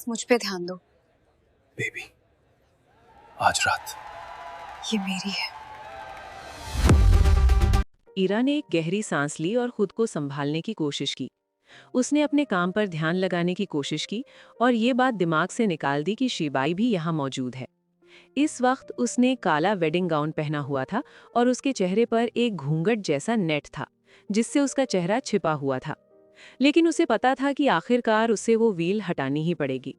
बस मुझ पे ध्यान दो। बेबी, आज रात ये मेरी है। ईरा ने एक गहरी सांस ली और खुद को संभालने की कोशिश की। उसने अपने काम पर ध्यान लगाने की कोशिश की और ये बात दिमाग से निकाल दी कि शिबाई भी यहाँ मौजूद है। इस वक्त उसने काला वेडिंग गाउन पहना हुआ था और उसके चेहरे पर एक घूंघट जैसा नेट था, जिससे उसका चेहरा छिपा हुआ था। लेकिन उसे पता था कि आखिरकार उसे वो व्हील हटानी ही पड़ेगी।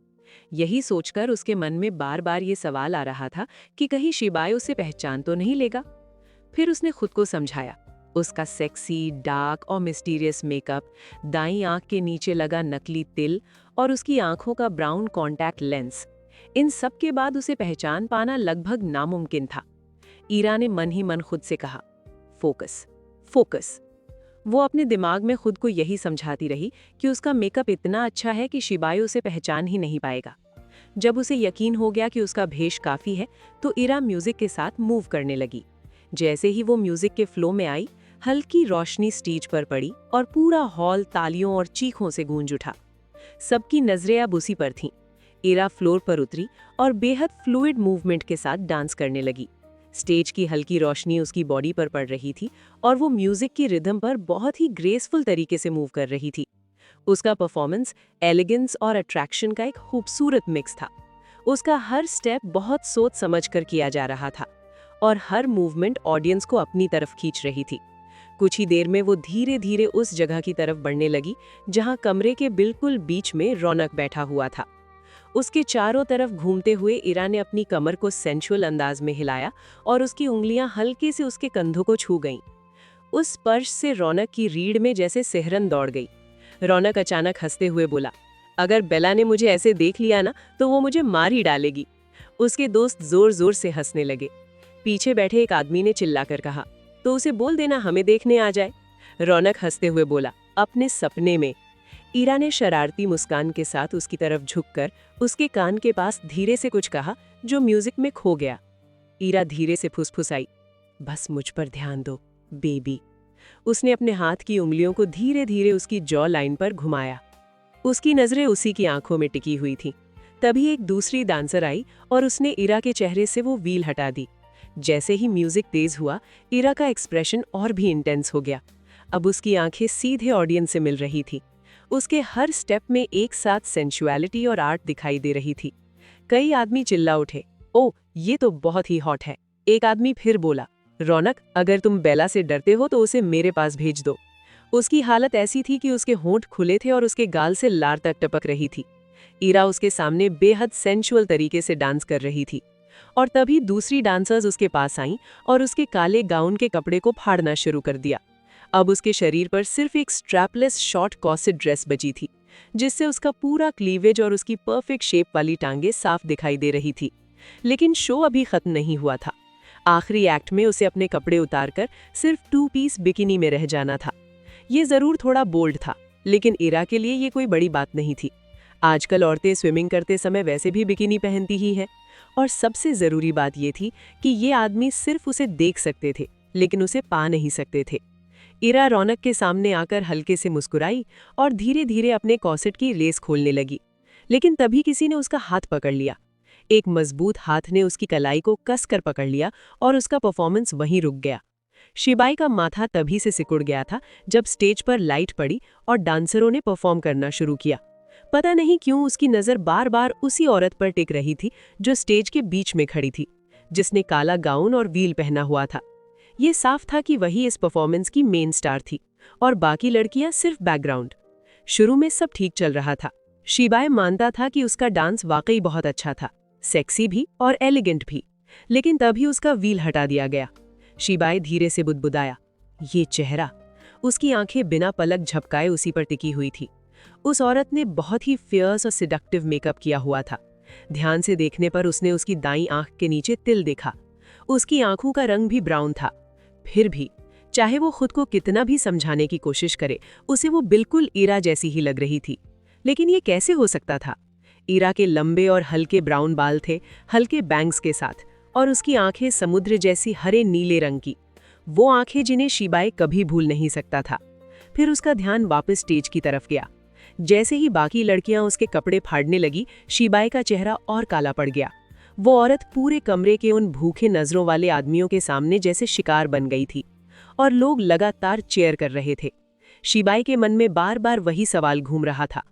यही सोचकर उसके मन में बार बार ये सवाल आ रहा था कि कहीं शिबाई उसे पहचान तो नहीं लेगा। फिर उसने खुद को समझाया। उसका सेक्सी, डार्क और मिस्टीरियस मेकअप, दाईं आंख के नीचे लगा नकली तिल और उसकी आंखों का ब्राउन कॉन्टैक्ट लेंस, इन सब के बाद उसे पहचान पाना लगभग नामुमकिन था। ईरा ने मन ही मन खुद से कहा, फोकस, फोकस। वो अपने दिमाग में खुद को यही समझाती रही कि उसका मेकअप इतना अच्छा है कि शिबाई उसे पहचान ही नहीं पाएगा। जब उसे यकीन हो गया कि उसका भेष काफी है, तो ईरा म्यूजिक के साथ मूव करने लगी। जैसे ही वो म्यूजिक के फ्लो में आई, हल्की रोशनी स्टेज पर पड़ी और पूरा हॉल तालियों और चीखों से गूंज उठा। सबकी नजरें अब उसी पर थीं। ईरा फ्लोर पर उतरी और बेहद फ्लूइड मूवमेंट के साथ डांस करने लगी। स्टेज की हल्की रोशनी उसकी बॉडी पर पड़ रही थी और वो म्यूजिक की रिदम पर बहुत ही ग्रेसफुल तरीके से मूव कर रही थी। उसका परफॉर्मेंस एलिगेंस और अट्रैक्शन का एक खूबसूरत मिक्स था। उसका हर स्टेप बहुत सोच समझ कर किया जा रहा था और हर मूवमेंट ऑडियंस को अपनी तरफ खींच रही थी। कुछ ही देर में वो धीरे धीरे उस जगह की तरफ बढ़ने लगी जहां कमरे के बिल्कुल बीच में रौनक बैठा हुआ था। उसके चारों तरफ घूमते हुए ईरा ने अपनी कमर को सेंसुअल अंदाज में हिलाया और उसकी उंगलियां हल्के से उसके कंधों को छू गईं। उस स्पर्श से रौनक की रीढ़ में जैसे सिहरन दौड़ गई। रौनक अचानक हंसते हुए बोला, अगर बेला ने मुझे ऐसे देख लिया ना तो वो मुझे मार ही डालेगी। उसके दोस्त जोर जोर से हंसने लगे। पीछे बैठे एक आदमी ने चिल्लाकर कहा, तो उसे बोल देना हमें देखने आ जाए। रौनक हंसते हुए बोला, अपने सपने में। ईरा ने शरारती मुस्कान के साथ उसकी तरफ झुककर उसके कान के पास धीरे से कुछ कहा जो म्यूजिक में खो गया। ईरा धीरे से फुसफुसाई, बस मुझ पर ध्यान दो बेबी। उसने अपने हाथ की उंगलियों को धीरे धीरे उसकी जॉ लाइन पर घुमाया। उसकी नजरें उसी की आंखों में टिकी हुई थीं। तभी एक दूसरी डांसर आई और उसने ईरा के चेहरे से वो व्हील हटा दी। जैसे ही म्यूजिक तेज हुआ, ईरा का एक्सप्रेशन और भी इंटेंस हो गया। अब उसकी आंखें सीधे ऑडियंस से मिल रही थी। उसके हर स्टेप में एक साथ सेंसुअलिटी और आर्ट दिखाई दे रही थी। कई आदमी चिल्ला उठे, ओह ये तो बहुत ही हॉट है। एक आदमी फिर बोला, रौनक अगर तुम बेला से डरते हो तो उसे मेरे पास भेज दो। उसकी हालत ऐसी थी कि उसके होंठ खुले थे और उसके गाल से लार तक टपक रही थी। ईरा उसके सामने बेहद सेंसुअल तरीके से डांस कर रही थी और तभी दूसरी डांसर्स उसके पास आईं और उसके काले गाउन के कपड़े को फाड़ना शुरू कर दिया। अब उसके शरीर पर सिर्फ एक स्ट्रैपलेस शॉर्ट कॉर्सेट ड्रेस बची थी, जिससे उसका पूरा क्लीवेज और उसकी परफेक्ट शेप वाली टांगें साफ दिखाई दे रही थी। लेकिन शो अभी खत्म नहीं हुआ था। आखिरी एक्ट में उसे अपने कपड़े उतारकर सिर्फ 2 पीस बिकिनी में रह जाना था। ये जरूर थोड़ा बोल्ड था, लेकिन ईरा के लिए ये कोई बड़ी बात नहीं थी। आजकल औरतें स्विमिंग करते समय वैसे भी बिकिनी पहनती ही है। और सबसे जरूरी बात ये थी कि ये आदमी सिर्फ उसे देख सकते थे, लेकिन उसे पा नहीं सकते थे। ईरा रौनक के सामने आकर हल्के से मुस्कुराई और धीरे धीरे अपने कॉर्सेट की लेस खोलने लगी। लेकिन तभी किसी ने उसका हाथ पकड़ लिया। एक मजबूत हाथ ने उसकी कलाई को कसकर पकड़ लिया और उसका परफॉर्मेंस वहीं रुक गया। शिबाई का माथा तभी से सिकुड़ गया था जब स्टेज पर लाइट पड़ी और डांसरों ने परफॉर्म करना शुरू किया। पता नहीं क्यों उसकी नजर बार बार उसी औरत पर टिक रही थी जो स्टेज के बीच में खड़ी थी, जिसने काला गाउन और व्हील पहना हुआ था। ये साफ था कि वही इस परफॉर्मेंस की मेन स्टार थी और बाकी लड़कियां सिर्फ बैकग्राउंड। शुरू में सब ठीक चल रहा था। शिबाई मानता था कि उसका डांस वाकई बहुत अच्छा था, सेक्सी भी और एलिगेंट भी। लेकिन तभी उसका व्हील हटा दिया गया। शिबाई धीरे से बुदबुदाया, ये चेहरा। उसकी आंखें बिना पलक झपकाए उसी पर टिकी हुई थी। उस औरत ने बहुत ही फियर्स और सिडक्टिव मेकअप किया हुआ था। ध्यान से देखने पर उसने उसकी दाईं आंख के नीचे तिल देखा। उसकी आंखों का रंग भी ब्राउन था। फिर भी चाहे वो खुद को कितना भी समझाने की कोशिश करे, उसे वो बिल्कुल ईरा जैसी ही लग रही थी। लेकिन ये कैसे हो सकता था? ईरा के लंबे और हल्के ब्राउन बाल थे, हल्के बैंग्स के साथ, और उसकी आंखें समुद्र जैसी हरे नीले रंग की। वो आंखें जिन्हें शिबाई कभी भूल नहीं सकता था। फिर उसका ध्यान वापस स्टेज की तरफ गया। जैसे ही बाकी लड़कियां उसके कपड़े फाड़ने लगी, शिबाई का चेहरा और काला पड़ गया। वो औरत पूरे कमरे के उन भूखे नजरों वाले आदमियों के सामने जैसे शिकार बन गई थी, और लोग लगातार चेयर कर रहे थे। शिबाई के मन में बार बार वही सवाल घूम रहा था,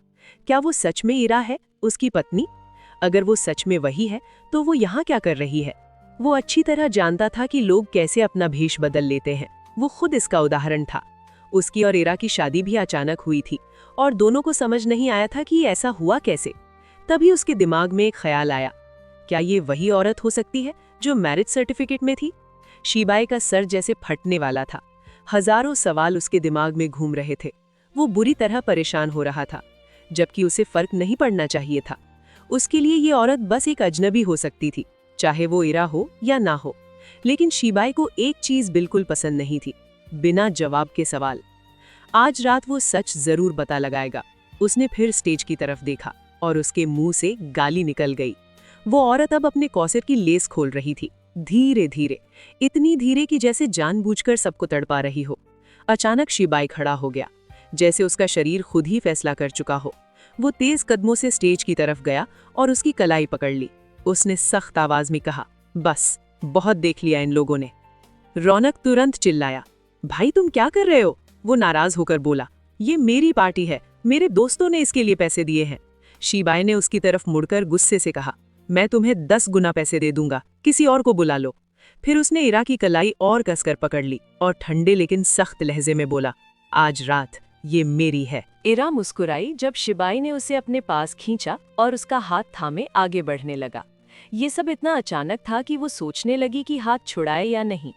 क्या वो सच में इरा है, उसकी पत्नी? अगर वो सच में वही है तो वो यहाँ क्या कर रही है? वो अच्छी तरह जानता था कि लोग कैसे अपना भेष बदल लेते हैं। वो खुद इसका उदाहरण था। उसकी और इरा की शादी भी अचानक हुई थी और दोनों को समझ नहीं आया था कि ऐसा हुआ कैसे। तभी उसके दिमाग में एक ख्याल आया, क्या ये वही औरत हो सकती है जो मैरिज सर्टिफिकेट में थी? शिबाई का सर जैसे फटने वाला था। हजारों सवाल उसके दिमाग में घूम रहे थे। वो बुरी तरह परेशान हो रहा था, जबकि उसे फर्क नहीं पड़ना चाहिए था। उसके लिए ये औरत बस एक अजनबी हो सकती थी, चाहे वो इरा हो या ना हो। लेकिन शिबाई को एक चीज बिल्कुल पसंद नहीं थी, बिना जवाब के सवाल। आज रात वो सच जरूर पता लगाएगा। उसने फिर स्टेज की तरफ देखा और उसके मुंह से गाली निकल गई। वो औरत अब अपने कॉर्सेट की लेस खोल रही थी, धीरे धीरे, इतनी धीरे कि जैसे जानबूझकर सबको तड़पा रही हो। अचानक शिबाई खड़ा हो गया, जैसे उसका शरीर खुद ही फैसला कर चुका हो। वो तेज कदमों से स्टेज की तरफ गया और उसकी कलाई पकड़ ली। उसने सख्त आवाज में कहा, बस बहुत देख लिया इन लोगों ने। रौनक तुरंत चिल्लाया, भाई तुम क्या कर रहे हो? वो नाराज होकर बोला, ये मेरी पार्टी है, मेरे दोस्तों ने इसके लिए पैसे दिए हैं। शिबाई ने उसकी तरफ मुड़कर गुस्से से कहा, मैं तुम्हें 10 गुना पैसे दे दूंगा, किसी और को बुला लो। फिर उसने इरा की कलाई और कसकर पकड़ ली और ठंडे लेकिन सख्त लहजे में बोला, आज रात ये मेरी है। इरा मुस्कुराई जब शिबाई ने उसे अपने पास खींचा और उसका हाथ थामे आगे बढ़ने लगा। ये सब इतना अचानक था कि वो सोचने लगी कि हाथ छुड़ाए या नहीं।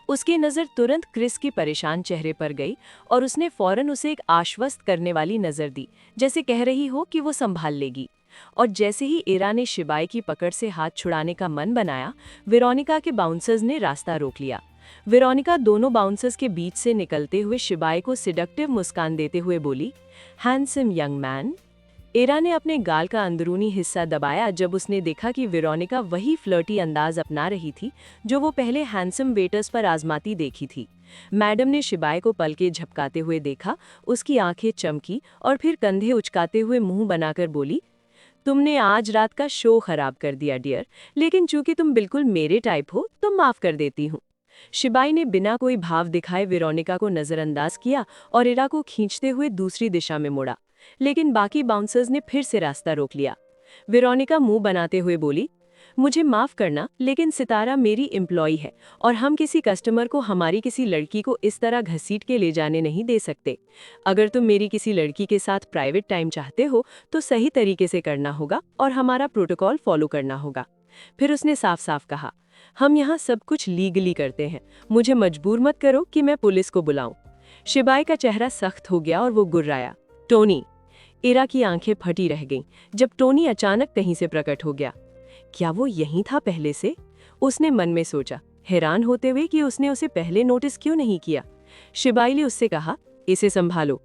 उसकी नज़र तुरंत क्रिस की परेशान चेहरे पर गई और उसने फौरन उसे एक आश्वस्त करने वाली नज़र दी, जैसे कह रही हो कि वो संभाल लेगी। और जैसे ही इरा ने शिबाई की पकड़ से हाथ छुड़ाने का मन बनाया, वेरोनिका के बाउंसर्स ने रास्ता रोक लिया। वेरोनिका दोनों बाउंसर्स के बीच से निकलते हुए शिबाई को सिडक्टिव मुस्कान देते हुए बोली, हैंडसम यंग मैन। इरा ने अपने गाल का अंदरूनी हिस्सा दबाया जब उसने देखा कि वेरोनिका वही फ्लर्टी अंदाज अपना रही थी जो वो पहले हैंडसम वेटर्स पर आजमाती देखी थी। मैडम ने शिबाई को पलके झपकाते हुए देखा, उसकी आंखें चमकी और फिर कंधे उचकाते हुए मुंह बनाकर बोली, तुमने आज रात का शो खराब कर दिया डियर, लेकिन चूंकि तुम बिल्कुल मेरे टाइप हो तो माफ कर देती हूँ। शिबाई ने बिना कोई भाव दिखाए वेरोनिका को नजरअंदाज किया और इरा को खींचते हुए दूसरी दिशा में मुड़ा, लेकिन बाकी बाउंसर्स ने फिर से रास्ता रोक लिया। वेरोनिका मुंह बनाते हुए बोली, मुझे माफ करना, लेकिन सितारा मेरी एम्प्लॉई है और हम किसी कस्टमर को हमारी किसी लड़की को इस तरह घसीट के ले जाने नहीं दे सकते। अगर तुम मेरी किसी लड़की के साथ प्राइवेट टाइम चाहते हो तो सही तरीके से करना होगा और हमारा प्रोटोकॉल फॉलो करना होगा। फिर उसने साफ साफ कहा, हम यहाँ सब कुछ लीगली करते हैं, मुझे मजबूर मत करो कि मैं पुलिस को बुलाऊं। शिबाई का चेहरा सख्त हो गया और वो गुर्राया, टोनी। इरा की आंखें फटी रह गईं जब टोनी अचानक कहीं से प्रकट हो गया। क्या वो यहीं था पहले से? उसने मन में सोचा, हैरान होते हुए कि उसने उसे पहले नोटिस क्यों नहीं किया। शिबाई ने उससे कहा, इसे संभालो।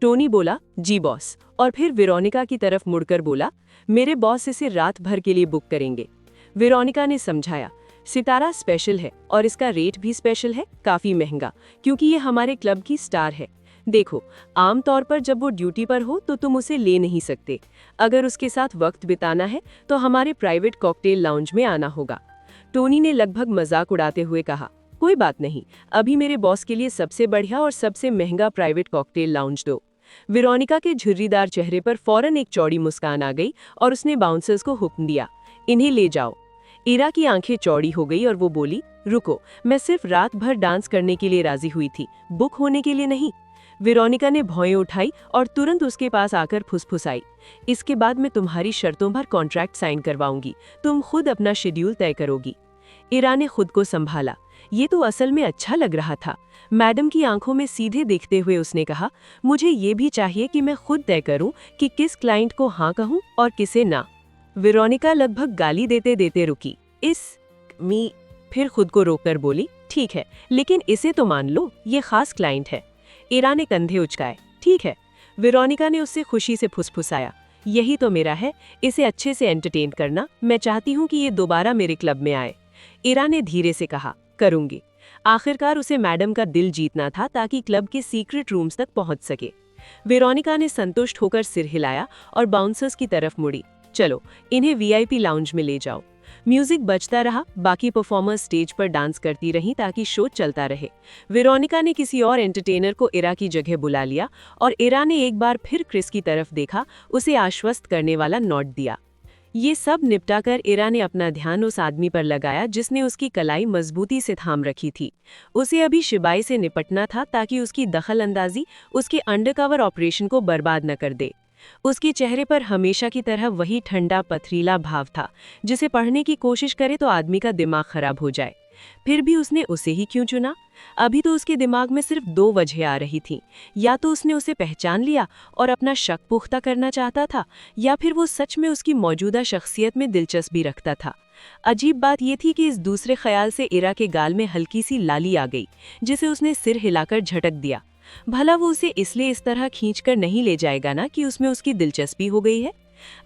टोनी बोला, जी बॉस, और फिर वेरोनिका की तरफ मुड़कर बोला, मेरे बॉस इसे रात भर के लिए बुक करेंगे। वेरोनिका ने समझाया, सितारा स्पेशल है और इसका रेट भी स्पेशल है, काफी महंगा, क्योंकि ये हमारे क्लब की स्टार है। देखो, आमतौर पर जब वो ड्यूटी पर हो तो तुम उसे ले नहीं सकते। अगर उसके साथ वक्त बिताना है तो हमारे प्राइवेट कॉकटेल लाउंज में आना होगा। टोनी ने लगभग मजाक उड़ाते हुए कहा, कोई बात नहीं, अभी मेरे बॉस के लिए सबसे बढ़िया और सबसे महंगा प्राइवेट कॉकटेल लाउंज दो। वेरोनिका के झुर्रीदार चेहरे पर फौरन एक चौड़ी मुस्कान आ गई और उसने बाउंसर्स को हुक्म दिया, इन्हें ले जाओ। इरा की आंखें चौड़ी हो गई और वो बोली, रुको, मैं सिर्फ रात भर डांस करने के लिए राजी हुई थी, बुक होने के लिए नहीं। वेरोनिका ने भौएं उठाई और तुरंत उसके पास आकर फुसफुसाई, इसके बाद मैं तुम्हारी शर्तों पर कॉन्ट्रैक्ट साइन करवाऊंगी, तुम खुद अपना शेड्यूल तय करोगी। इरा ने खुद को संभाला, ये तो असल में अच्छा लग रहा था। मैडम की आंखों में सीधे देखते हुए उसने कहा, मुझे ये भी चाहिए कि मैं खुद तय करूं कि किस क्लाइंट को हाँ कहूं और किसे ना। वेरोनिका लगभग गाली देते देते रुकी, फिर खुद को रोककर बोली, ठीक है, लेकिन इसे तो मान लो, ये खास क्लाइंट है। इरा ने कंधे उचकाए, ठीक है। वेरोनिका ने उससे खुशी से फुसफुसाया, यही तो मेरा है, इसे अच्छे से एंटरटेन करना, मैं चाहती हूँ कि ये दोबारा मेरे क्लब में आए। इरा ने धीरे से कहा, करूंगी। आखिरकार उसे मैडम का दिल जीतना था ताकि क्लब के सीक्रेट रूम्स तक पहुंच सके। वेरोनिका ने संतुष्ट होकर सिर हिलाया और बाउंसर्स की तरफ मुड़ी। चलो, इन्हें वीआईपी लाउंज में ले जाओ। म्यूजिक बजता रहा, बाकी परफॉर्मर्स स्टेज पर डांस करती रहीं ताकि शो चलता रहे। वेरोनिका ने किसी और एंटरटेनर को इरा की जगह बुला लिया और इरा ने एक बार फिर क्रिस की तरफ देखा, उसे आश्वस्त करने वाला नोट दिया। ये सब निपटाकर इरा ने अपना ध्यान उस आदमी पर लगाया जिसने उसकी कलाई मजबूती से थाम रखी थी। उसे अभी शिबाई से निपटना था ताकि उसकी दखल अंदाजी उसके अंडरकवर ऑपरेशन को बर्बाद न कर दे। उसके चेहरे पर हमेशा की तरह वही ठंडा पथरीला भाव था जिसे पढ़ने की कोशिश करे तो आदमी का दिमाग खराब हो जाए। फिर भी उसने उसे ही क्यों चुना? अभी तो उसके दिमाग में सिर्फ दो वजह आ रही थीं। या तो उसने उसे पहचान लिया और अपना शक पुख्ता करना चाहता था, या फिर वो सच में उसकी मौजूदा शख्सियत में दिलचस्पी रखता था। अजीब बात यह थी कि इस दूसरे ख्याल से इरा के गाल में हल्की सी लाली आ गई, जिसे उसने सिर हिलाकर झटक दिया। भला वो उसे इसलिए इस तरह खींचकर नहीं ले जाएगा ना कि उसमें उसकी दिलचस्पी हो गई है।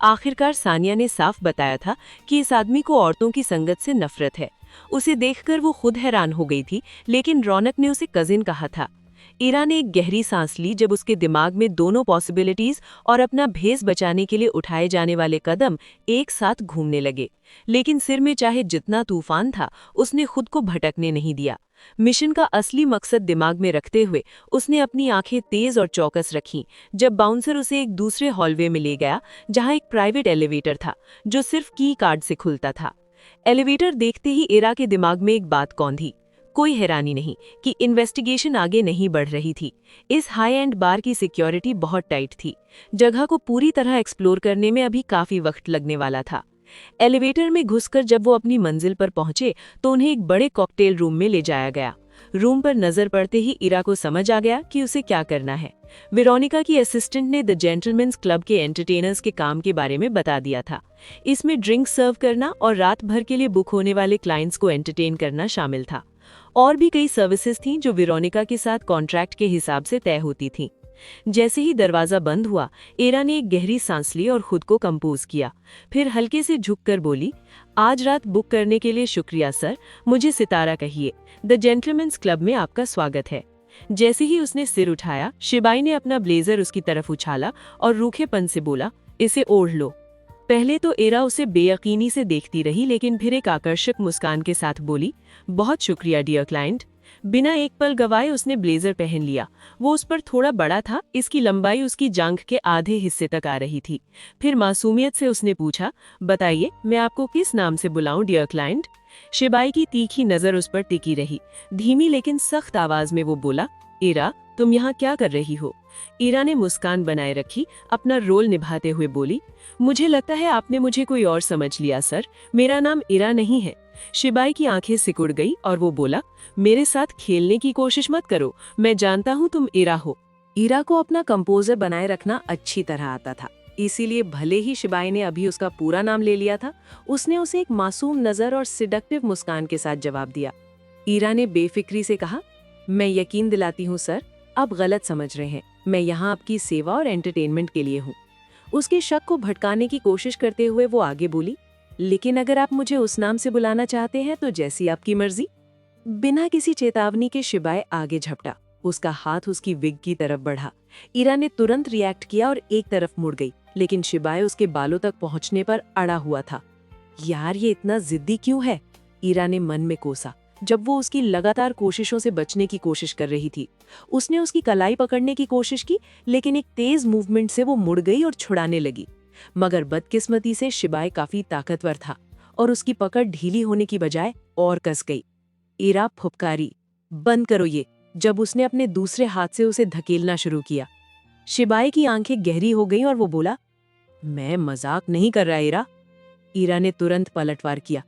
आखिरकार सानिया ने साफ बताया था कि इस आदमी को औरतों की संगत से नफरत है। उसे देखकर वो खुद हैरान हो गई थी, लेकिन रौनक ने उसे कजिन कहा था। इरा ने एक गहरी सांस ली जब उसके दिमाग में दोनों पॉसिबिलिटीज और अपना भेस बचाने के लिए उठाए जाने वाले कदम एक साथ घूमने लगे। लेकिन सिर में चाहे जितना तूफान था, उसने खुद को भटकने नहीं दिया। मिशन का असली मकसद दिमाग में रखते हुए उसने अपनी आंखें तेज और चौकस रखीं जब बाउंसर उसे एक दूसरे हॉलवे में ले गया, जहां एक प्राइवेट एलिवेटर था जो सिर्फ की कार्ड से खुलता था। एलिवेटर देखते ही इरा के दिमाग में एक बात कौंधी। कोई हैरानी नहीं कि इन्वेस्टिगेशन आगे नहीं बढ़ रही थी। इस हाई एंड बार की सिक्योरिटी बहुत टाइट थी। जगह को पूरी तरह एक्सप्लोर करने में अभी काफी वक्त लगने वाला था। एलिवेटर में घुसकर जब वो अपनी मंजिल पर पहुंचे तो उन्हें एक बड़े कॉकटेल रूम में ले जाया गया। रूम पर नजर पड़ते ही इरा को समझ आ गया कि उसे क्या करना है। वेरोनिका की असिस्टेंट ने द जेंटलमैन्स क्लब के एंटरटेनर्स के काम के बारे में बता दिया था। इसमें ड्रिंक सर्व करना और रात भर के लिए बुक होने वाले क्लाइंट्स को एंटरटेन करना शामिल था। और भी कई सर्विसेज थीं जो वेरोनिका के साथ कॉन्ट्रैक्ट के हिसाब से तय होती थीं। जैसे ही दरवाजा बंद हुआ, इरा ने एक गहरी सांस ली और खुद को कंपोज किया। फिर हल्के से झुककर बोली, आज रात बुक करने के लिए शुक्रिया सर, मुझे सितारा कहिए। द जेंटलमैन्स क्लब में आपका स्वागत है। जैसे ही उसने सिर उठाया, शिबाई ने अपना ब्लेजर उसकी तरफ उछाला और रूखेपन से बोला, इसे ओढ़ लो। पहले तो इरा उसे बेयकीनी से देखती रही, लेकिन फिर एक आकर्षक मुस्कान के साथ बोली, बहुत शुक्रिया डियर क्लाइंट। बिना एक पल गवाए उसने ब्लेजर पहन लिया। वो उस पर थोड़ा बड़ा था, इसकी लंबाई उसकी जांघ के आधे हिस्से तक आ रही थी। फिर मासूमियत से उसने पूछा, बताइए मैं आपको किस नाम से बुलाऊं डियर क्लाइंट? शिबाई की तीखी नजर उस पर टिकी रही। धीमी लेकिन सख्त आवाज में वो बोला, इरा तुम यहाँ क्या कर रही हो? इरा ने मुस्कान बनाए रखी, अपना रोल निभाते हुए बोली, मुझे लगता है आपने मुझे कोई और समझ लिया सर, मेरा नाम इरा नहीं है। शिबाई की आंखें सिकुड़ गई और वो बोला, मेरे साथ खेलने की कोशिश मत करो, मैं जानता हूँ तुम इरा हो। इरा को अपना कंपोजर बनाए रखना अच्छी तरह आता था, इसीलिए भले ही शिबाई ने अभी उसका पूरा नाम ले लिया था, उसने उसे एक मासूम नजर और सिडक्टिव मुस्कान के साथ जवाब दिया। इरा ने बेफिक्री से कहा, मैं यकीन दिलाती हूँ सर, आप गलत समझ रहे हैं, मैं यहाँ आपकी सेवा और एंटरटेनमेंट के लिए हूँ। उसके शक को भटकाने की कोशिश करते हुए वो आगे बोली, लेकिन अगर आप मुझे उस नाम से बुलाना चाहते हैं तो जैसी आपकी मर्जी। बिना किसी चेतावनी के शिबाई आगे झपटा, उसका हाथ उसकी विग की तरफ बढ़ा। इरा ने तुरंत रिएक्ट किया और एक तरफ मुड़ गई, लेकिन शिबाई उसके बालों तक पहुंचने पर अड़ा हुआ था। यार ये इतना जिद्दी क्यों है? इरा ने मन में कोसा जब वो उसकी लगातार कोशिशों से बचने की कोशिश कर रही थी। उसने उसकी कलाई पकड़ने की कोशिश की, लेकिन एक तेज मूवमेंट से वो मुड़ गई और छुड़ाने लगी। मगर बदकिस्मती से शिबाई काफी ताकतवर था और उसकी पकड़ ढीली होने की बजाय और कस गई। इरा फुफकारी, बंद करो ये, जब उसने अपने दूसरे हाथ से उसे धकेलना शुरू किया। शिबाई की आंखें गहरी हो गईं और वो बोला, मैं मजाक नहीं कर रहा इरा। इरा ने तुरंत पलटवार किया,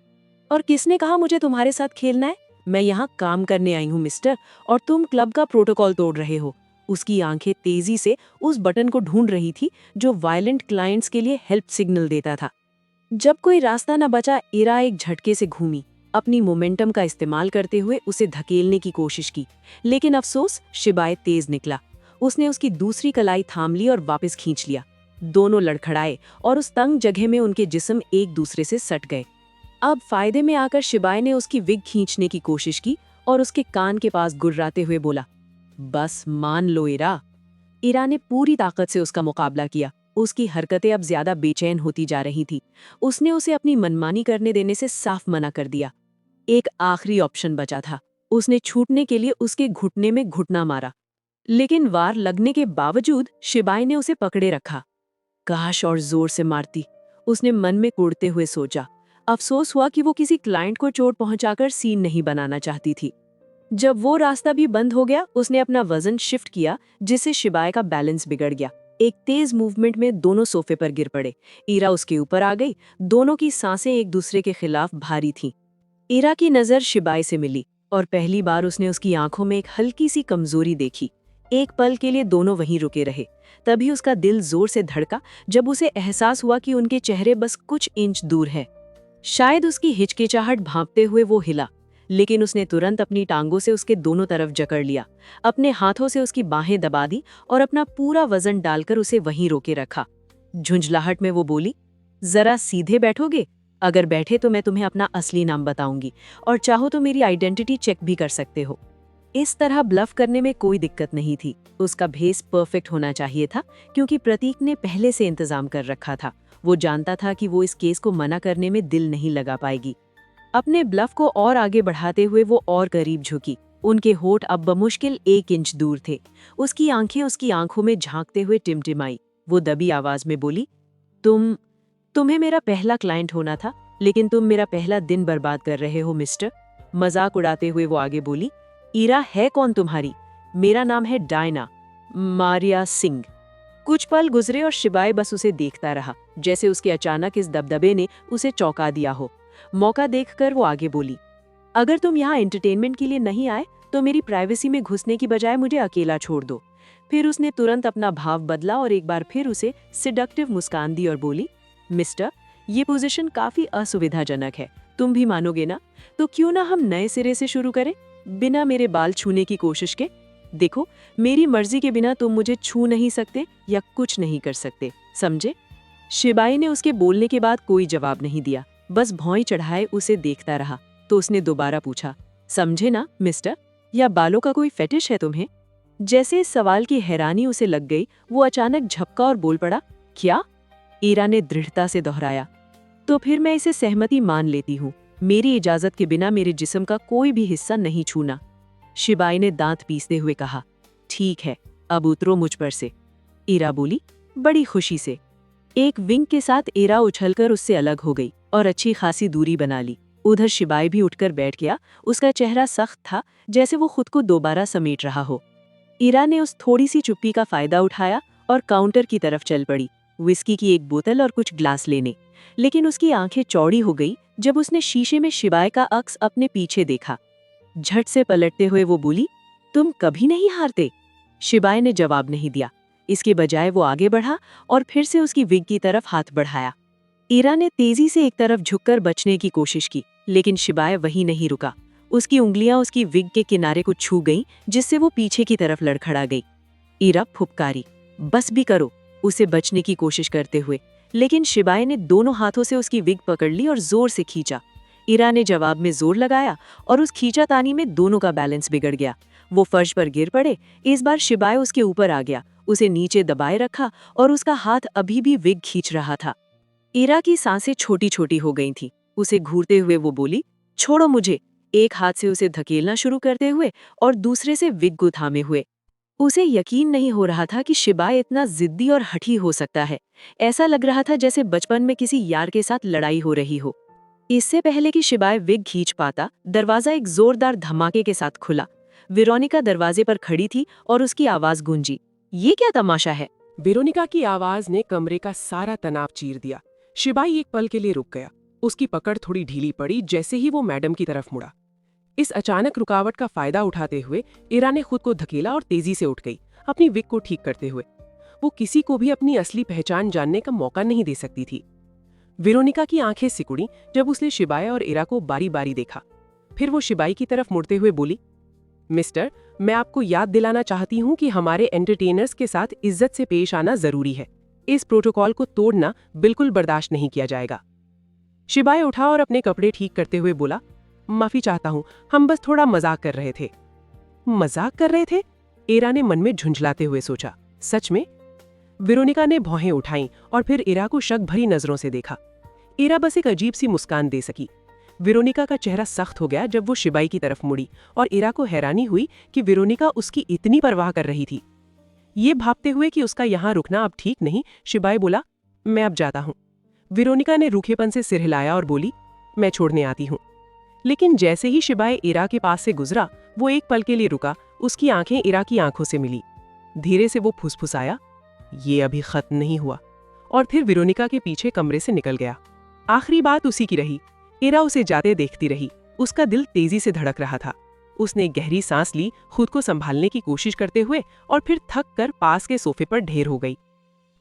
और किसने कहा मुझे तुम्हारे साथ खेलना है? मैं यहाँ काम करने आई हूँ मिस्टर, और तुम क्लब का प्रोटोकॉल तोड़ रहे हो। उसकी आंखें तेजी से उस बटन को ढूंढ रही थी जो वायलेंट क्लाइंट्स के लिए हेल्प सिग्नल देता था। जब कोई रास्ता न बचा, इरा एक झटके से घूमी, अपनी मोमेंटम का इस्तेमाल करते हुए उसे धकेलने की कोशिश की, लेकिन अफसोस शिबाई तेज निकला। उसने उसकी दूसरी कलाई थाम ली और वापस खींच लिया। दोनों लड़खड़ाए और उस तंग जगह में उनके जिस्म एक दूसरे से सट गए। अब फायदे में आकर शिबाई ने उसकी विग खींचने की कोशिश की और उसके कान के पास गुर्राते हुए बोला, बस मान लो इरा। ईरा ने पूरी ताकत से उसका मुकाबला किया। उसकी हरकतें अब ज्यादा बेचैन होती जा रही थी। उसने उसे अपनी मनमानी करने देने से साफ मना कर दिया। एक आखिरी ऑप्शन बचा था। उसने छूटने के लिए उसके घुटने में घुटना मारा, लेकिन वार लगने के बावजूद शिबाई ने उसे पकड़े रखा। काश और जोर से मारती, उसने मन में कुढ़ते हुए सोचा। अफसोस हुआ कि वो किसी क्लाइंट को चोट पहुंचाकर सीन नहीं बनाना चाहती थी। जब वो रास्ता भी बंद हो गया, उसने अपना वजन शिफ्ट किया, जिससे शिबाई का बैलेंस बिगड़ गया। एक तेज मूवमेंट में दोनों सोफे पर गिर पड़े। ईरा उसके ऊपर आ गई। दोनों की सांसें एक दूसरे के खिलाफ भारी थीं। ईरा की नजर शिबाई से मिली और पहली बार उसने उसकी आंखों में एक हल्की सी कमजोरी देखी। एक पल के लिए दोनों वहीं रुके रहे। तभी उसका दिल जोर से धड़का जब उसे एहसास हुआ कि उनके चेहरे बस कुछ इंच दूर है। शायद उसकी हिचकिचाहट भांपते हुए वो हिला, लेकिन उसने तुरंत अपनी टांगों से उसके दोनों तरफ जकड़ लिया, अपने हाथों से उसकी बाहें दबा दी और अपना पूरा वजन डालकर उसे वहीं रोके रखा। झुंझलाहट में वो बोली, जरा सीधे बैठोगे? अगर बैठे तो मैं तुम्हें अपना असली नाम बताऊंगी और चाहो तो मेरी आइडेंटिटी चेक भी कर सकते हो। इस तरह ब्लफ करने में कोई दिक्कत नहीं थी। उसका भेस परफेक्ट होना चाहिए था, क्योंकि प्रतीक ने पहले से इंतजाम कर रखा था। वो जानता था कि वो इस केस को मना करने में दिल नहीं लगा पाएगी। अपने ब्लफ को और आगे बढ़ाते हुए वो और करीब झुकी। उनके होठ अब बमुश्किल 1 इंच दूर थे। उसकी आंखें उसकी आंखों में झांकते हुए टिमटिमाई। वो दबी आवाज में बोली, तुम्हें मेरा पहला क्लाइंट होना था, लेकिन तुम मेरा पहला दिन बर्बाद कर रहे हो मिस्टर। मजाक उड़ाते हुए वो आगे बोली, ईरा है कौन तुम्हारी? मेरा नाम है डायना, मारिया सिंह। कुछ पल गुजरे और शिबाई बस उसे देखता रहा, जैसे उसके अचानक इस दबदबे ने उसे चौंका दिया हो। मौका देखकर वो आगे बोली, अगर तुम यहाँ एंटरटेनमेंट के लिए नहीं आए तो मेरी प्राइवेसी में घुसने की बजाय मुझे अकेला छोड़ दो। फिर उसने तुरंत अपना भाव बदला और एक बार फिर उसे सिडक्टिव मुस्कान दी और बोली, मिस्टर, ये पोजीशन काफी असुविधाजनक है, तुम भी मानोगे ना? तो क्यों ना हम नए सिरे से शुरू करें, बिना मेरे बाल छूने की कोशिश के। देखो, मेरी मर्जी के बिना तुम मुझे छू नहीं सकते या कुछ नहीं कर सकते, समझे? शिबाई ने उसके बोलने के बाद कोई जवाब नहीं दिया, बस भौं चढ़ाए उसे देखता रहा। तो उसने दोबारा पूछा, समझे ना मिस्टर, या बालों का कोई फेटिश है तुम्हें? जैसे इस सवाल की हैरानी उसे लग गई, वो अचानक झपका और बोल पड़ा, क्या? ईरा ने दृढ़ता से दोहराया, तो फिर मैं इसे सहमति मान लेती हूँ। मेरी इजाजत के बिना मेरे जिस्म का कोई भी हिस्सा नहीं छूना। शिबाई ने दांत पीसते हुए कहा, ठीक है, अब उतरो मुझ पर से। ईरा बोली, बड़ी खुशी से। एक विंग के साथ ईरा उछलकर उससे अलग हो गई और अच्छी खासी दूरी बना ली। उधर शिबाई भी उठकर बैठ गया। उसका चेहरा सख्त था, जैसे वो खुद को दोबारा समेट रहा हो। ईरा ने उस थोड़ी सी चुप्पी का फायदा उठाया और काउंटर की तरफ चल पड़ी, विस्की की एक बोतल और कुछ ग्लास लेने। लेकिन उसकी आंखें चौड़ी हो गई जब उसने शीशे में शिबाई का अक्स अपने पीछे देखा। झट से पलटते हुए वो बोली, तुम कभी नहीं हारते। शिबाई ने जवाब नहीं दिया। इसके बजाय वो आगे बढ़ा और फिर से उसकी विग की तरफ हाथ बढ़ाया। ईरा ने तेजी से एक तरफ झुककर बचने की कोशिश की, लेकिन शिबाई वहीं नहीं रुका। उसकी उंगलियां उसकी विग के किनारे को छू गईं, जिससे वो पीछे की तरफ लड़खड़ा गई। ईरा फुपकारी, बस भी करो, उसे बचने की कोशिश करते हुए, लेकिन शिबाई ने दोनों हाथों से उसकी विग पकड़ ली और जोर से खींचा। ईरा ने जवाब में जोर लगाया और उस खींचातानी में दोनों का बैलेंस बिगड़ गया। वो फर्श पर गिर पड़े। इस बार शिबाई उसके ऊपर आ गया, उसे नीचे दबाए रखा और उसका हाथ अभी भी विग खींच रहा था। ईरा की सांसें छोटी छोटी हो गई थीं। उसे घूरते हुए वो बोली, छोड़ो मुझे, एक हाथ से उसे धकेलना शुरू करते हुए और दूसरे से विग को थामे हुए। उसे यकीन नहीं हो रहा था कि शिबाई इतना जिद्दी और हठी हो सकता है। ऐसा लग रहा था जैसे बचपन में किसी यार के साथ लड़ाई हो रही हो। इससे पहले कि शिबाई विग खींच पाता, दरवाजा एक जोरदार धमाके के साथ खुला। वेरोनिका दरवाजे पर खड़ी थी और उसकी आवाज गूंजी, ये क्या तमाशा है? वेरोनिका की आवाज ने कमरे का सारा तनाव चीर दिया। शिबाई एक पल के लिए रुक गया। उसकी पकड़ थोड़ी ढीली पड़ी जैसे ही वो मैडम की तरफ मुड़ा। इस अचानक रुकावट का फायदा उठाते हुए ईरा ने खुद को धकेला और तेजी से उठ गई, अपनी विग को ठीक करते हुए। वो किसी को भी अपनी असली पहचान जानने का मौका नहीं दे सकती थी। वेरोनिका की आंखें सिकुड़ी जब उसने शिबाई और ईरा को बारी बारी देखा। फिर वो शिबाई की तरफ मुड़ते हुए बोली, मिस्टर, मैं आपको याद दिलाना चाहती हूँ कि हमारे एंटरटेनर्स के साथ इज्जत से पेश आना जरूरी है। इस प्रोटोकॉल को तोड़ना बिल्कुल बर्दाश्त नहीं किया जाएगा। शिबाई उठा और अपने कपड़े ठीक करते हुए बोला, माफी चाहता हूँ, हम बस थोड़ा मजाक कर रहे थे। मजाक कर रहे थे? ईरा ने मन में झुंझलाते हुए सोचा। सच में? वेरोनिका ने भौहें उठाईं और फिर इरा को शक भरी नजरों से देखा। इरा बस एक अजीब सी मुस्कान दे सकी। वेरोनिका का चेहरा सख्त हो गया जब वो शिबाई की तरफ मुड़ी और इरा को हैरानी हुई कि वेरोनिका उसकी इतनी परवाह कर रही थी। ये भापते हुए कि उसका यहाँ रुकना अब ठीक नहीं, शिबाई बोला, मैं अब जाता हूँ। वेरोनिका ने रूखेपन से सिर हिलाया और बोली, मैं छोड़ने आती हूँ। लेकिन जैसे ही शिबाई इरा के पास से गुजरा, वो एक पल के लिए रुका। उसकी आंखें इरा की आंखों से मिली। धीरे से वो फुसफुसाया, ये अभी खत्म नहीं हुआ, और फिर वेरोनिका के पीछे कमरे से निकल गया। आखिरी बात उसी की रही। इरा उसे जाते देखती रही। उसका दिल तेजी से धड़क रहा था। उसने एक गहरी सांस ली, खुद को संभालने की कोशिश करते हुए, और फिर थक कर पास के सोफे पर ढेर हो गई।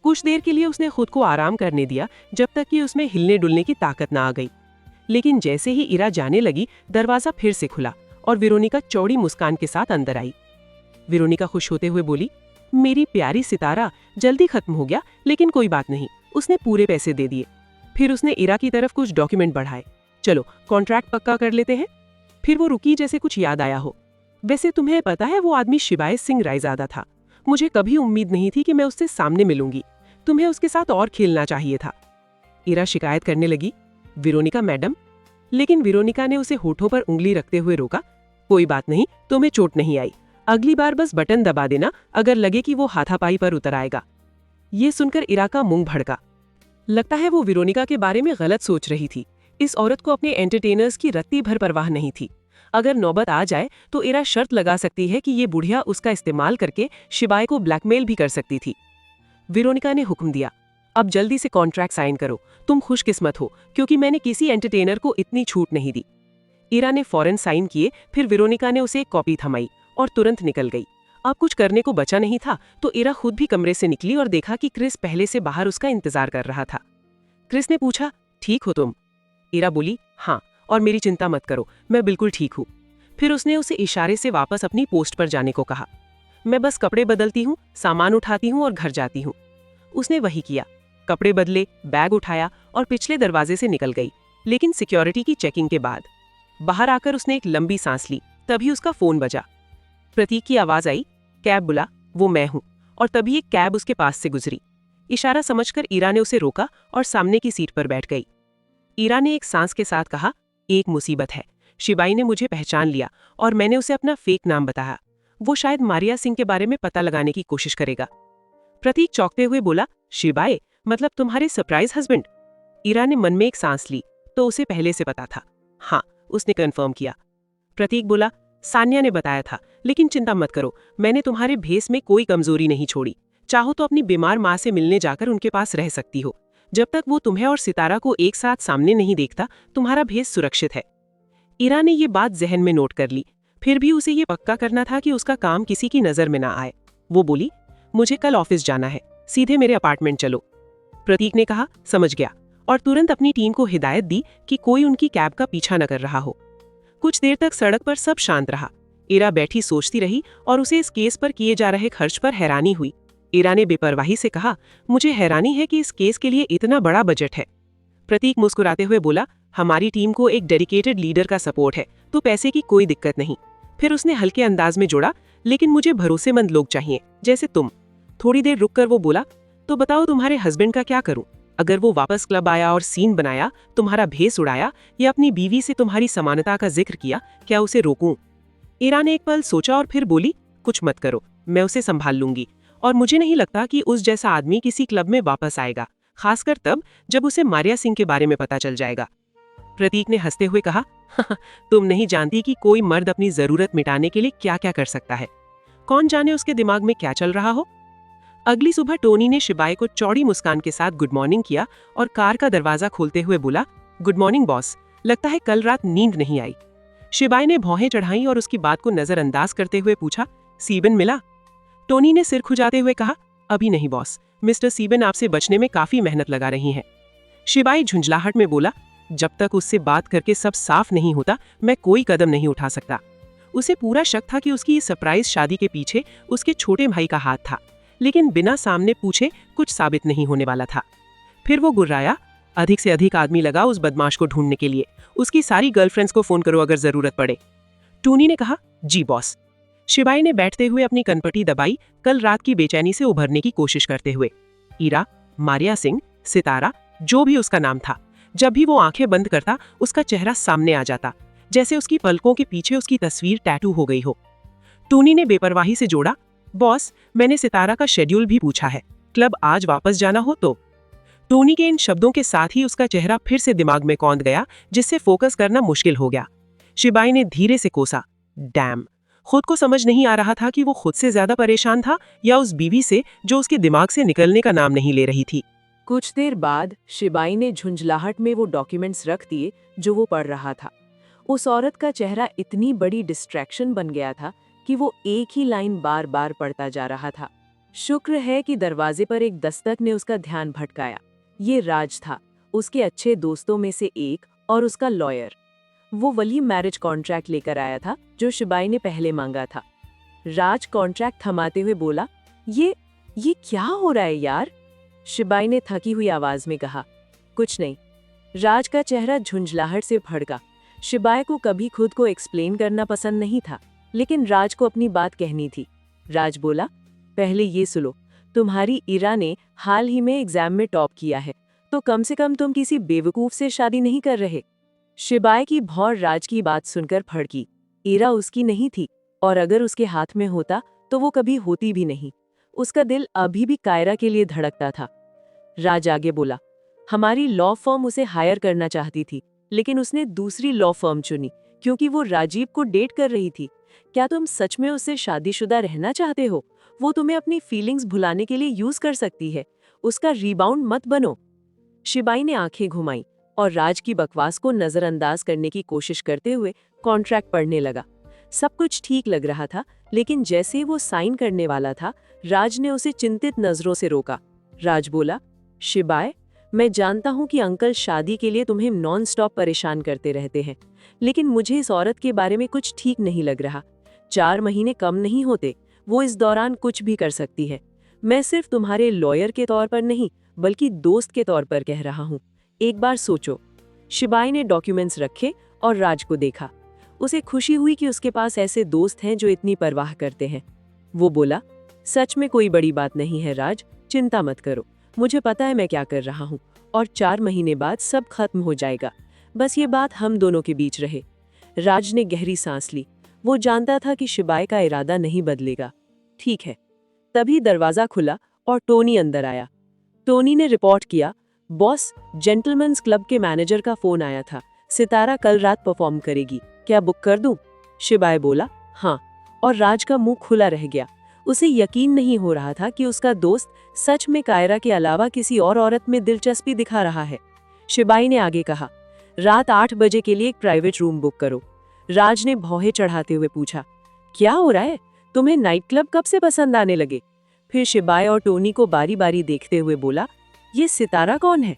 कुछ देर के लिए उसने खुद को आराम करने दिया, जब तक कि उसमें हिलने डुलने की ताकत ना आ गई। लेकिन जैसे ही इरा जाने लगी, दरवाजा फिर से खुला और वेरोनिका चौड़ी मुस्कान के साथ अंदर आई। वेरोनिका खुश होते हुए बोली, मेरी प्यारी सितारा, जल्दी खत्म हो गया, लेकिन कोई बात नहीं। उसने पूरे पैसे दे दिए। फिर उसने इरा की तरफ कुछ डॉक्यूमेंट बढ़ाए। चलो कॉन्ट्रैक्ट पक्का कर लेते हैं। फिर वो रुकी, जैसे कुछ याद आया हो। वैसे तुम्हें पता है वो आदमी शिबाई सिंह रायजादा था। मुझे कभी उम्मीद नहीं थी कि मैं उससे सामने मिलूंगी। तुम्हें उसके साथ और खेलना चाहिए था। इरा शिकायत करने लगी, वेरोनिका मैडम। लेकिन वेरोनिका ने उसे होठों पर उंगली रखते हुए रोका। कोई बात नहीं, तुम्हें चोट नहीं आई। अगली बार बस बटन दबा देना अगर लगे कि वो हाथापाई पर उतर आएगा। ये सुनकर इरा का मुंह भड़का। लगता है वो वेरोनिका के बारे में गलत सोच रही थी। इस औरत को अपने एंटरटेनर्स की रत्ती भर परवाह नहीं थी। अगर नौबत आ जाए तो इरा शर्त लगा सकती है कि ये बुढ़िया उसका इस्तेमाल करके शिबाई को ब्लैकमेल भी कर सकती थी। वेरोनिका ने हुक्म दिया, अब जल्दी से कॉन्ट्रैक्ट साइन करो। तुम खुशकिस्मत हो, क्योंकि मैंने किसी एंटरटेनर को इतनी छूट नहीं दी। इरा ने फौरन साइन किए। फिर वेरोनिका ने उसे एक कॉपी थमाई और तुरंत निकल गई। अब कुछ करने को बचा नहीं था, तो इरा खुद भी कमरे से निकली और देखा कि क्रिस पहले से बाहर उसका इंतजार कर रहा था। क्रिस ने पूछा, ठीक हो तुम? इरा बोली, हाँ, और मेरी चिंता मत करो, मैं बिल्कुल ठीक हूँ। फिर उसने उसे इशारे से वापस अपनी पोस्ट पर जाने को कहा। मैं बस कपड़े बदलती हूँ, सामान उठाती हूँ और घर जाती हूँ। उसने वही किया। कपड़े बदले, बैग उठाया और पिछले दरवाजे से निकल गई। लेकिन सिक्योरिटी की चेकिंग के बाद बाहर आकर उसने एक लंबी सांस ली। तभी उसका फोन बजा। प्रतीक की आवाज आई, कैब बुला। वो मैं हूं। और तभी एक कैब उसके पास से गुजरी। इशारा समझकर इरा ने उसे रोका और सामने की सीट पर बैठ गई। इरा ने एक सांस के साथ कहा, एक मुसीबत है। शिबाई ने मुझे पहचान लिया और मैंने उसे अपना फेक नाम बताया। वो शायद मारिया सिंह के बारे में पता लगाने की कोशिश करेगा। प्रतीक चौंकते हुए बोला, शिबाई, मतलब तुम्हारे सरप्राइज हस्बैंड? इरा ने मन में एक सांस ली, तो उसे पहले से पता था। हाँ, उसने कंफर्म किया। प्रतीक बोला, सान्या ने बताया था, लेकिन चिंता मत करो, मैंने तुम्हारे भेस में कोई कमजोरी नहीं छोड़ी। चाहो तो अपनी बीमार माँ से मिलने जाकर उनके पास रह सकती हो। जब तक वो तुम्हें और सितारा को एक साथ सामने नहीं देखता, तुम्हारा भेस सुरक्षित है। इरा ने ये बात जहन में नोट कर ली। फिर भी उसे ये पक्का करना था कि उसका काम किसी की नजर में ना आए। वो बोली, मुझे कल ऑफिस जाना है, सीधे मेरे अपार्टमेंट चलो। प्रतीक ने कहा, समझ गया, और तुरंत अपनी टीम को हिदायत दी कि कोई उनकी कैब का पीछा न कर रहा हो। कुछ देर तक सड़क पर सब शांत रहा। इरा बैठी सोचती रही और उसे इस केस पर किए जा रहे खर्च पर हैरानी हुई। इरा ने बेपरवाही से कहा, मुझे हैरानी है कि इस केस के लिए इतना बड़ा बजट है। प्रतीक मुस्कुराते हुए बोला, हमारी टीम को एक डेडिकेटेड लीडर का सपोर्ट है, तो पैसे की कोई दिक्कत नहीं। फिर उसने हल्के अंदाज में जोड़ा, लेकिन मुझे भरोसेमंद लोग चाहिए, जैसे तुम। थोड़ी देर रुककर वो बोला, तो बताओ तुम्हारे हस्बैंड का क्या करूं? अगर वो वापस क्लब आया और सीन बनाया, तुम्हारा भेस उड़ाया या अपनी बीवी से तुम्हारी समानता का जिक्र किया, क्या उसे रोकूं? इरा ने एक पल सोचा और फिर बोली, कुछ मत करो, मैं उसे संभाल लूंगी। और मुझे नहीं लगता कि उस जैसा आदमी किसी क्लब में वापस आएगा, खासकर तब जब उसे मारिया सिंह के बारे में पता चल जाएगा। प्रतीक ने हंसते हुए कहा, तुम नहीं जानती कि कोई मर्द अपनी जरूरत मिटाने के लिए क्या क्या कर सकता है। कौन जाने उसके दिमाग में क्या चल रहा हो। अगली सुबह टोनी ने शिबाई को चौड़ी मुस्कान के साथ गुड मॉर्निंग किया और कार का दरवाजा खोलते हुए बोला, गुड मॉर्निंग बॉस, लगता है कल रात नींद नहीं आई। शिबाई ने भौहें चढ़ाई और उसकी बात को नजरअंदाज करते हुए पूछा, सीबन मिला? टोनी ने सिर खुजाते हुए कहा, अभी नहीं बॉस, मिस्टर सीबन आपसे बचने में काफी मेहनत लगा रही हैं। शिबाई झुंझलाहट में बोला, जब तक उससे बात करके सब साफ नहीं होता, मैं कोई कदम नहीं उठा सकता। उसे पूरा शक था कि उसकी सरप्राइज शादी के पीछे उसके छोटे भाई का हाथ था, लेकिन बिना सामने पूछे कुछ साबित नहीं होने वाला था। फिर वो गुर्राया, अधिक से अधिक आदमी लगा उस बदमाश को ढूंढने के लिए। उसकी सारी गर्लफ्रेंड्स को फोन करो अगर जरूरत पड़े। टोनी ने कहा, जी बॉस। शिबाई ने बैठते हुए अपनी कनपटी दबाई, कल रात की बेचैनी से उभरने की कोशिश करते हुए। ईरा, मारिया सिंह, सितारा, जो भी उसका नाम था, जब भी वो आंखें बंद करता उसका चेहरा सामने आ जाता, जैसे उसकी पलकों के पीछे उसकी तस्वीर टैटू हो गई हो। टोनी ने बेपरवाही से जोड़ा, बॉस, मैंने सितारा का शेड्यूल भी पूछा है, क्लब आज वापस जाना हो तो। टोनी के इन शब्दों के साथ ही उसका चेहरा फिर से दिमाग में कौंध गया, जिससे फोकस करना मुश्किल हो गया। शिबाई ने धीरे से कोसा, डैम। खुद को समझ नहीं आ रहा था कि वो खुद से ज्यादा परेशान था या उस बीवी से जो उसके दिमाग से निकलने का नाम नहीं ले रही थी। कुछ देर बाद शिबाई ने झुंझलाहट में वो डॉक्यूमेंट्स रख दिए जो वो पढ़ रहा था। उस औरत का चेहरा इतनी बड़ी डिस्ट्रैक्शन बन गया था कि वो एक ही लाइन बार बार पढ़ता जा रहा था। शुक्र है कि दरवाजे पर एक दस्तक ने उसका ध्यान भटकाया। ये राज था, उसके अच्छे दोस्तों में से एक और उसका लॉयर। वो वही मैरिज कॉन्ट्रैक्ट लेकर आया था जो शिबाई ने पहले मांगा था। राज कॉन्ट्रैक्ट थमाते हुए बोला, ये क्या हो रहा है यार? शिबाई ने थकी हुई आवाज में कहा, कुछ नहीं। राज का चेहरा झुंझलाहट से भड़का। शिबाई को कभी खुद को एक्सप्लेन करना पसंद नहीं था, लेकिन राज को अपनी बात कहनी थी। राज बोला, पहले ये सुनो, तुम्हारी ईरा ने हाल ही में एग्जाम में टॉप किया है, तो कम से कम तुम किसी बेवकूफ से शादी नहीं कर रहे। शिबाई की भौर राज की बात सुनकर फड़की। ईरा उसकी नहीं थी, और अगर उसके हाथ में होता तो वो कभी होती भी नहीं। उसका दिल अभी भी कायरा के लिए धड़कता था। राज आगे बोला, हमारी लॉ फर्म उसे हायर करना चाहती थी, लेकिन उसने दूसरी लॉ फर्म चुनी क्योंकि वो राजीव को डेट कर रही थी। क्या तुम सच में उससे शादीशुदा रहना चाहते हो? वो तुम्हें अपनी फीलिंग्स भुलाने के लिए यूज कर सकती है। उसका रीबाउंड मत बनो। शिबाई ने आंखें घुमाई और राज की बकवास को नजरअंदाज करने की कोशिश करते हुए कॉन्ट्रैक्ट पढ़ने लगा। सब कुछ ठीक लग रहा था, लेकिन जैसे वो साइन करने वाला था, राज ने उसे चिंतित नजरों से रोका। राज बोला, शिबाई, मैं जानता हूं कि अंकल शादी के लिए तुम्हें नॉन स्टॉप परेशान करते रहते हैं, लेकिन मुझे इस औरत के बारे में कुछ ठीक नहीं लग रहा। 4 महीने कम नहीं होते, वो इस दौरान कुछ भी कर सकती है। मैं सिर्फ तुम्हारे लॉयर के तौर पर नहीं, बल्कि दोस्त के तौर पर कह रहा हूँ। एक बार सोचो। शिबाई ने डॉक्यूमेंट्स रखे और राज को देखा। उसे खुशी हुई कि उसके पास ऐसे दोस्त हैं जो इतनी परवाह करते हैं। वो बोला, सच में कोई बड़ी बात नहीं है राज, चिंता मत करो। मुझे पता है मैं क्या कर रहा हूँ, और 4 महीने बाद सब खत्म हो जाएगा। बस ये बात हम दोनों के बीच रहे। राज ने गहरी सांस ली। वो जानता था कि शिबाई का इरादा नहीं बदलेगा। ठीक है। तभी दरवाजा खुला और टोनी अंदर आया। टोनी ने रिपोर्ट किया, बॉस, जेंटलमैन्स क्लब के मैनेजर का फोन आया था। सितारा कल रात परफॉर्म करेगी, क्या बुक कर दूं? शिबाई बोला, हाँ, और राज का मुंह खुला रह गया। उसे यकीन नहीं हो रहा था कि उसका दोस्त सच में कायरा के अलावा किसी और औरत में दिलचस्पी दिखा रहा है। शिबाई ने आगे कहा, रात 8 बजे के लिए एक प्राइवेट रूम बुक करो। राज ने भौहें चढ़ाते हुए पूछा, क्या हो रहा है? तुम्हें नाइट क्लब कब से पसंद आने लगे? फिर शिबाई और टोनी को बारी बारी देखते हुए बोला, ये सितारा कौन है?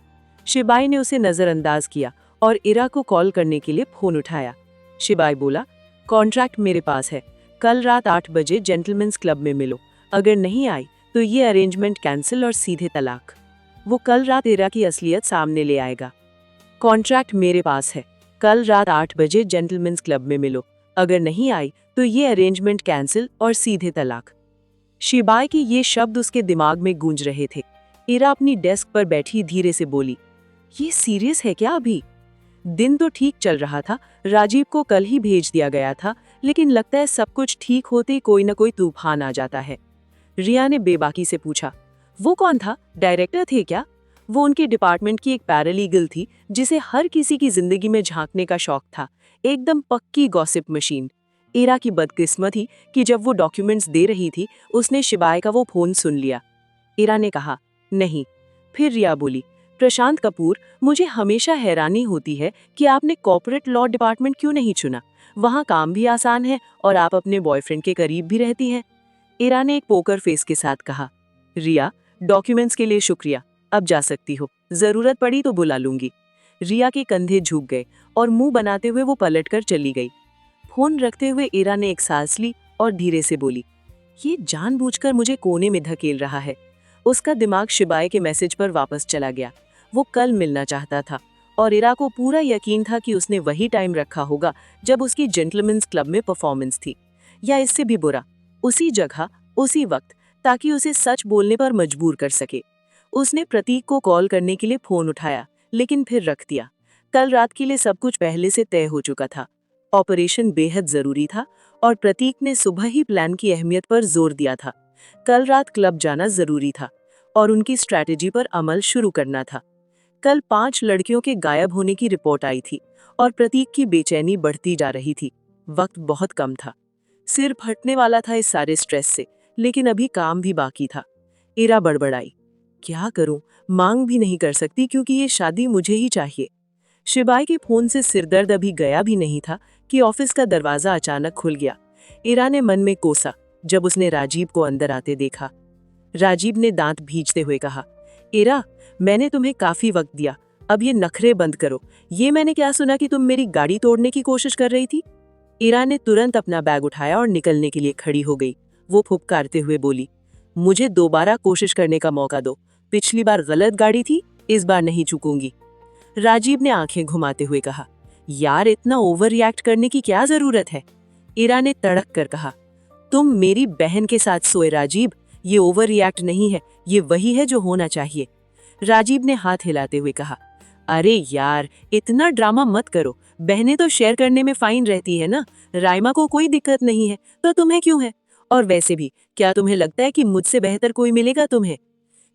शिबाई ने उसे नजरअंदाज किया और इरा को कॉल करने के लिए फोन उठाया। शिबाई बोला, कॉन्ट्रैक्ट मेरे पास है, कल रात 8 बजे जेंटलमैन्स क्लब में मिलो। अगर नहीं आई तो ये अरेंजमेंट कैंसिल और सीधे तलाक। वो कल रात इरा की असलियत सामने ले आएगा। कॉन्ट्रैक्ट मेरे पास है, कल रात 8 बजे जेंटलमैन्स क्लब में मिलो। अगर नहीं आई तो ये अरेंजमेंट कैंसिल और सीधे तलाक। शिबाई के ये शब्द उसके दिमाग में गूंज रहे थे। इरा अपनी डेस्क पर बैठी धीरे से बोली, ये सीरियस है क्या अभी? दिन तो ठीक चल रहा था, राजीव को कल ही भेज दिया गया था, लेकिन लगता है सब कुछ ठीक होते ही कोई ना कोई तूफान आ जाता है। रिया ने बेबाकी से पूछा, वो कौन था? डायरेक्टर थे क्या? वो उनके डिपार्टमेंट की एक पैरालीगल थी जिसे हर किसी की जिंदगी में झांकने का शौक था। एकदम पक्की गॉसिप मशीन। इरा की बदकिस्मती कि जब वो डॉक्यूमेंट्स दे रही थी, उसने शिबाई का वो फोन सुन लिया। इरा ने कहा, नहीं। फिर रिया बोली, प्रशांत कपूर, मुझे हमेशा हैरानी होती है कि आपने कॉर्पोरेट लॉ डिपार्टमेंट क्यों नहीं चुना। वहाँ काम भी आसान है और आप अपने बॉयफ्रेंड के करीब भी रहती हैं। इरा ने एक पोकर फेस के साथ कहा, रिया, डॉक्यूमेंट्स के लिए शुक्रिया, अब जा सकती हो, जरूरत पड़ी तो बुला लूंगी। रिया के कंधे झुक गए और मुंह बनाते हुए वो पलटकर चली गई। फोन रखते हुए इरा ने एक सांस ली और धीरे से बोली, ये जानबूझकर मुझे कोने में धकेल रहा है। उसका दिमाग शिबाई के मैसेज पर वापस चला गया। वो कल मिलना चाहता था और इरा को पूरा यकीन था कि उसने वही टाइम रखा होगा जब उसकी जेंटलमैन्स क्लब में परफॉर्मेंस थी। या इससे भी बुरा, उसी जगह उसी वक्त, ताकि उसे सच बोलने पर मजबूर कर सके। उसने प्रतीक को कॉल करने के लिए फोन उठाया, लेकिन फिर रख दिया। कल रात के लिए सब कुछ पहले से तय हो चुका था। ऑपरेशन बेहद जरूरी था और प्रतीक ने सुबह ही प्लान की अहमियत पर जोर दिया था। कल रात क्लब जाना जरूरी था और उनकी स्ट्रैटेजी पर अमल शुरू करना था। कल 5 लड़कियों के गायब होने की रिपोर्ट आई थी और प्रतीक की बेचैनी बढ़ती जा रही थी। वक्त बहुत कम था। सिर फटने वाला था इस सारे स्ट्रेस से, लेकिन अभी काम भी बाकी था। इरा बड़बड़ाई, क्या करूं, मांग भी नहीं कर सकती क्योंकि ये शादी मुझे ही चाहिए। शिबाई के फोन से सिरदर्द अभी गया भी नहीं था कि ऑफिस का दरवाजा अचानक खुल गया। इरा ने मन में कोसा जब उसने राजीव को अंदर आते देखा। राजीव ने दांत भींचते हुए कहा, इरा, मैंने तुम्हें काफी वक्त दिया, अब ये नखरे बंद करो। ये मैंने क्या सुना कि तुम मेरी गाड़ी तोड़ने की कोशिश कर रही थी? इरा ने तुरंत अपना बैग उठाया और निकलने के लिए खड़ी हो गई। वो फुफकारते हुए बोली, मुझे दोबारा कोशिश करने का मौका दो। पिछली बार गलत गाड़ी थी, इस बार नहीं चूकूंगी। राजीव ने आंखें घुमाते हुए कहा, यार इतना ओवर रिएक्ट करने की क्या जरूरत है? इरा ने तड़क कर कहा, तुम मेरी बहन के साथ सोए राजीव, ये ओवर रिएक्ट नहीं है, ये वही है जो होना चाहिए। राजीव ने हाथ हिलाते हुए कहा, अरे यार इतना ड्रामा मत करो, बहनें तो शेयर करने में फाइन रहती है ना। राइमा को कोई दिक्कत नहीं है तो तुम्हें क्यों है? और वैसे भी क्या तुम्हें लगता है कि मुझसे बेहतर कोई मिलेगा तुम्हें?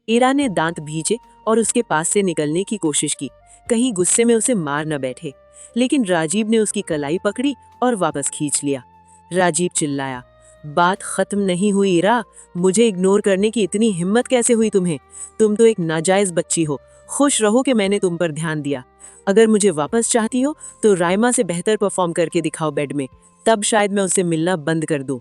इरा ने दांत भींचे और उसके पास से निकलने की कोशिश की, कहीं गुस्से में उसे मार न बैठे, लेकिन राजीव ने उसकी कलाई पकड़ी और वापस खींच लिया। राजीव चिल्लाया, बात खत्म नहीं हुई इरा, मुझे इग्नोर करने की इतनी हिम्मत कैसे हुई तुम्हें? तुम तो एक नाजायज बच्ची हो। खुश रहो कि मैंने तुम पर ध्यान दिया। अगर मुझे वापस चाहती हो तो राइमा से बेहतर परफॉर्म करके दिखाओ बेड में, तब शायद मैं उससे मिलना बंद कर दूं।